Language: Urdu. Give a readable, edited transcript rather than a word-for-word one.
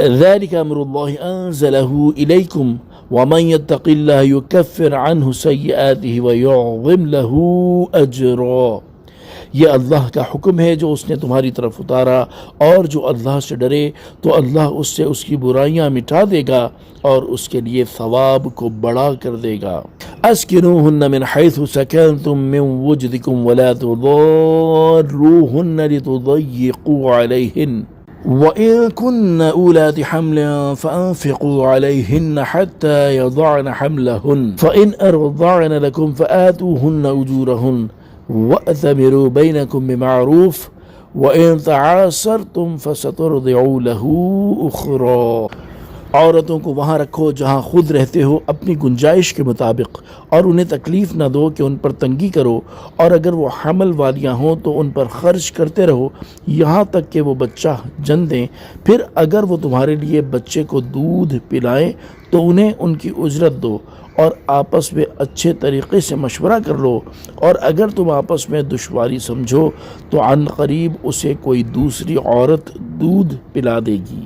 ذلك امر اللہ انزلہ الیکم ومن یتق اللہ یکفر عنہ سیئاتہ ویعظم لہ اجرا، یہ اللہ کا حکم ہے جو اس نے تمہاری طرف اتارا، اور جو اللہ سے ڈرے تو اللہ اس سے اس کی برائیاں مٹا دے گا اور اس کے لیے ثواب کو بڑا کر دے گا۔ اسکنوہن من حیث سکنتم من وجدکم ولا تضاروہن لتضیقوا علیہن وَإِن كُنَّ أُولَاتِ حَمْلٍ فَأَنفِقُوا عَلَيْهِنَّ حَتَّى يَضَعْنَ حَمْلَهُنَّ فَإِنْ أَرْضَعْنَ لَكُمْ فَآتُوهُنَّ أُجُورَهُنَّ وَأْتَمِرُوا بَيْنَكُمْ بِمَعْرُوفٍ وَإِن تَعَاسَرْتُمْ فَسَتُرْضِعُ لَهُ أُخْرَى۔ عورتوں کو وہاں رکھو جہاں خود رہتے ہو اپنی گنجائش کے مطابق، اور انہیں تکلیف نہ دو کہ ان پر تنگی کرو، اور اگر وہ حمل والیاں ہوں تو ان پر خرچ کرتے رہو یہاں تک کہ وہ بچہ جن دیں۔ پھر اگر وہ تمہارے لیے بچے کو دودھ پلائیں تو انہیں ان کی اجرت دو، اور آپس میں اچھے طریقے سے مشورہ کر لو، اور اگر تم آپس میں دشواری سمجھو تو عن قریب اسے کوئی دوسری عورت دودھ پلا دے گی۔